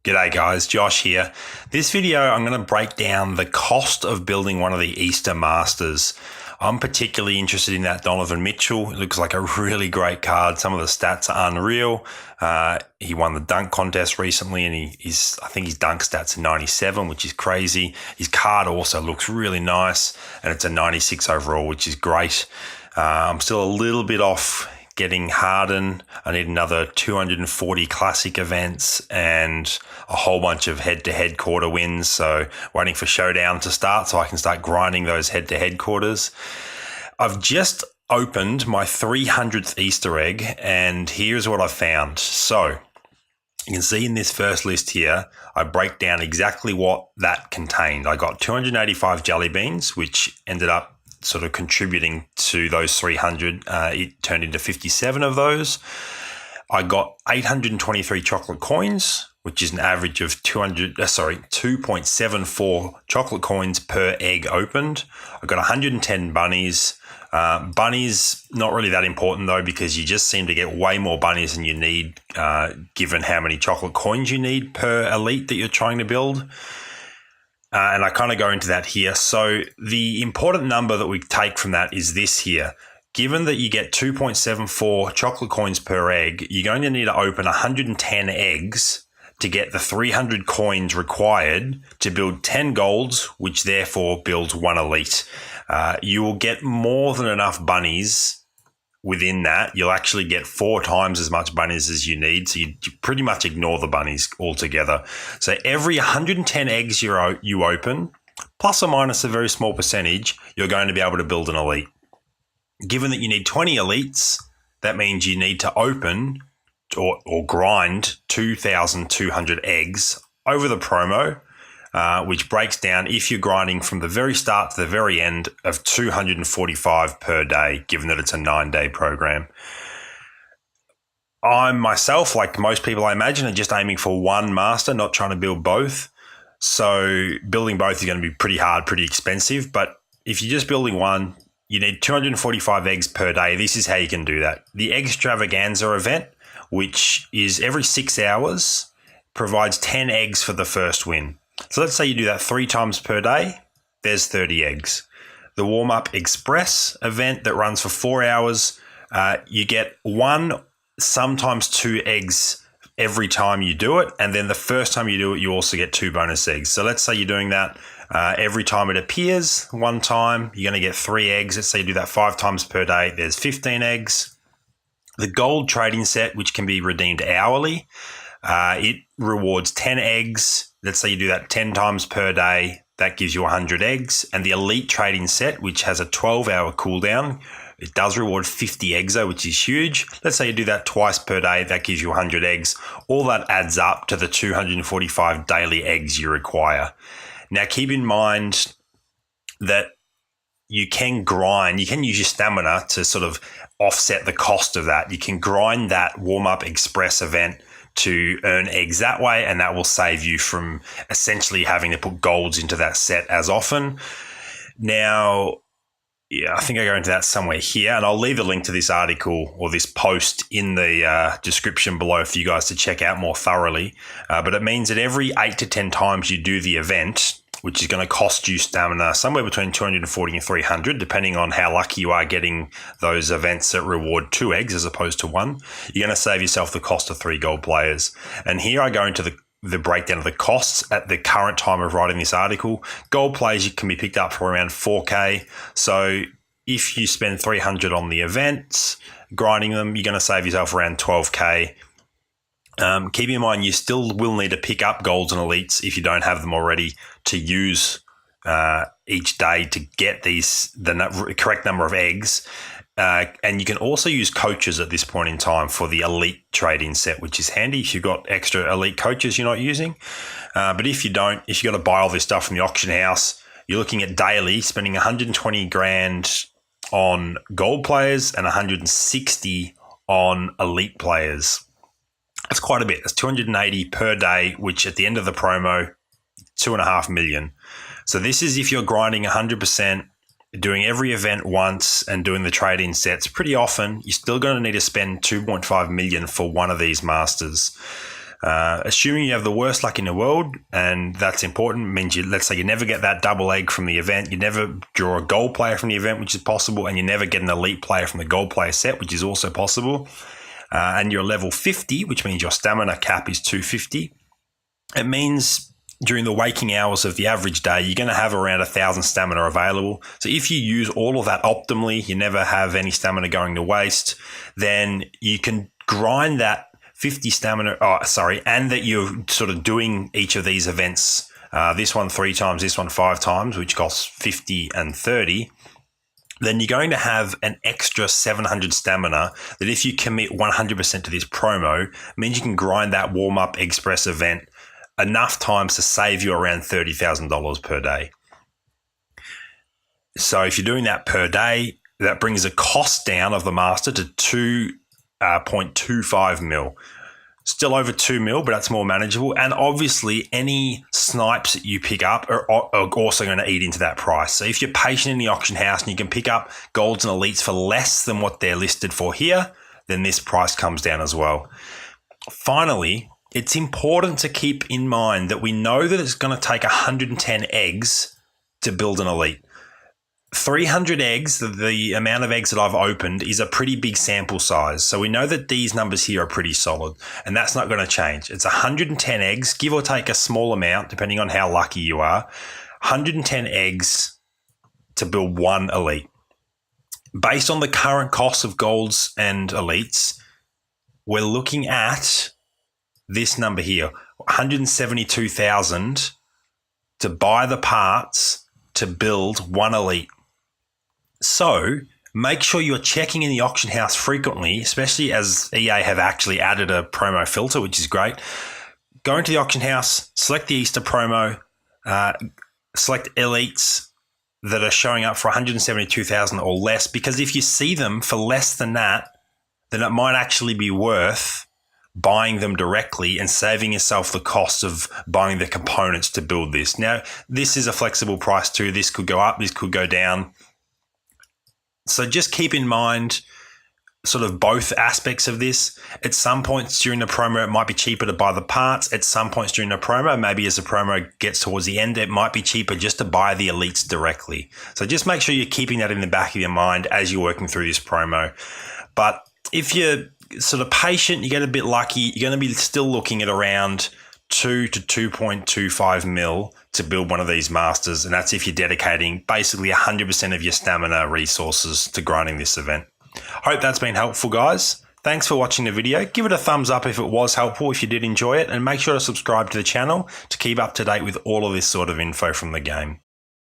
G'day guys, Josh here. This video I'm going to break down the cost of building one of the Easter Masters. I'm particularly interested in that Donovan Mitchell. It looks like a really great card. Some of the stats are unreal. He won the dunk contest recently and I think his dunk stats are 97, which is crazy. His card also looks really nice and it's a 96 overall, which is great. I'm still a little bit off getting Harden. I need another 240 classic events and a whole bunch of head-to-head quarter wins. So waiting for Showdown to start so I can start grinding those head-to-head quarters. I've just opened my 300th Easter egg and here's what I found. So you can see in this first list here, I break down exactly what that contained. I got 285 jelly beans, which ended up sort of contributing to those 300. It turned into 57 of those. I got 823 chocolate coins, which is an average of 2.74 chocolate coins per egg opened. I got 110 bunnies. Bunnies, not really that important though, because you just seem to get way more bunnies than you need, given how many chocolate coins you need per elite that you're trying to build. And I kind of go into that here. So the important number that we take from that is this here. Given that you get 2.74 chocolate coins per egg, you're going to need to open 110 eggs to get the 300 coins required to build 10 golds, which therefore builds one elite. You will get more than enough bunnies within that. You'll actually get 4 times as much bunnies as you need. So you pretty much ignore the bunnies altogether. So every 110 eggs you open, plus or minus a very small percentage, you're going to be able to build an elite. Given that you need 20 elites, that means you need to open or grind 2,200 eggs over the promo, which breaks down, if you're grinding from the very start to the very end, of 245 per day, given that it's a 9-day program. I myself, like most people I imagine, are just aiming for one master, not trying to build both. So building both is going to be pretty hard, pretty expensive. But if you're just building one, you need 245 eggs per day. This is how you can do that. The Extravaganza event, which is every 6 hours, provides 10 eggs for the first win. So let's say you do that 3 times per day, there's 30 eggs. The Warm-Up Express event that runs for 4 hours, you get 1, sometimes 2 eggs every time you do it. And then the first time you do it, you also get 2 bonus eggs. So let's say you're doing that every time it appears. 1 time, you're going to get 3 eggs. Let's say you do that 5 times per day, there's 15 eggs. The Gold Trading Set, which can be redeemed hourly, it rewards 10 eggs. Let's say you do that 10 times per day, that gives you 100 eggs. And the Elite Trading Set, which has a 12-hour cooldown, it does reward 50 eggs though, which is huge. Let's say you do that twice per day, that gives you 100 eggs. All that adds up to the 245 daily eggs you require. Now keep in mind that you can grind, you can use your stamina to sort of offset the cost of that. You can grind that Warm-Up Express event to earn eggs that way, and that will save you from essentially having to put golds into that set as often. Now, I think I go into that somewhere here, and I'll leave a link to this article or this post in the description below for you guys to check out more thoroughly. But it means that every 8 to 10 times you do the event, which is going to cost you stamina somewhere between 240 and 300, depending on how lucky you are getting those events that reward 2 eggs as opposed to 1. You're going to save yourself the cost of 3 gold players. And here I go into the breakdown of the costs at the current time of writing this article. Gold players can be picked up for around 4K. So if you spend 300 on the events, grinding them, you're going to save yourself around 12K. Keep in mind, you still will need to pick up golds and elites if you don't have them already to use each day to get the correct number of eggs. And you can also use coaches at this point in time for the elite trading set, which is handy if you've got extra elite coaches you're not using. But if you don't, if you've got to buy all this stuff from the auction house, you're looking at daily spending 120 grand on gold players and 160 on elite players. That's quite a bit. That's 280 per day, which at the end of the promo, 2.5 million. So this is if you're grinding 100%, doing every event once and doing the trade-in sets pretty often. You're still going to need to spend 2.5 million for one of these masters. Assuming you have the worst luck in the world, and that's important, means let's say you never get that double egg from the event, you never draw a gold player from the event, which is possible, and you never get an elite player from the gold player set, which is also possible. And you're level 50, which means your stamina cap is 250. It means during the waking hours of the average day, you're going to have around 1,000 stamina available. So if you use all of that optimally, you never have any stamina going to waste, then you can grind that 50 stamina, and that you're sort of doing each of these events, this one 3 times, this one 5 times, which costs 50 and 30, then you're going to have an extra 700 stamina that if you commit 100% to this promo, means you can grind that warm-up express event enough times to save you around $30,000 per day. So if you're doing that per day, that brings the cost down of the master to 2.25 mil. Still over 2 mil, but that's more manageable. And obviously, any snipes that you pick up are also going to eat into that price. So if you're patient in the auction house and you can pick up golds and elites for less than what they're listed for here, then this price comes down as well. Finally, it's important to keep in mind that we know that it's going to take 110 eggs to build an elite. 300 eggs, the amount of eggs that I've opened, is a pretty big sample size. So we know that these numbers here are pretty solid, and that's not going to change. It's 110 eggs, give or take a small amount, depending on how lucky you are. 110 eggs to build one elite. Based on the current cost of golds and elites, we're looking at this number here, 172,000 to buy the parts to build one elite. So make sure you're checking in the auction house frequently, especially as EA have actually added a promo filter, which is great. Go into the auction house, select the Easter promo, select elites that are showing up for 172,000 or less, because if you see them for less than that, then it might actually be worth buying them directly and saving yourself the cost of buying the components to build this. Now, this is a flexible price too. This could go up, this could go down. So just keep in mind sort of both aspects of this. At some points during the promo, it might be cheaper to buy the parts. At some points during the promo, maybe as the promo gets towards the end, it might be cheaper just to buy the elites directly. So just make sure you're keeping that in the back of your mind as you're working through this promo. But if you're sort of patient, you get a bit lucky, you're going to be still looking at around 2 to 2.25 mil to build one of these masters, and that's if you're dedicating basically 100% of your stamina resources to grinding this event. Hope that's been helpful, guys. Thanks for watching the video. Give it a thumbs up if it was helpful, if you did enjoy it, and make sure to subscribe to the channel to keep up to date with all of this sort of info from the game.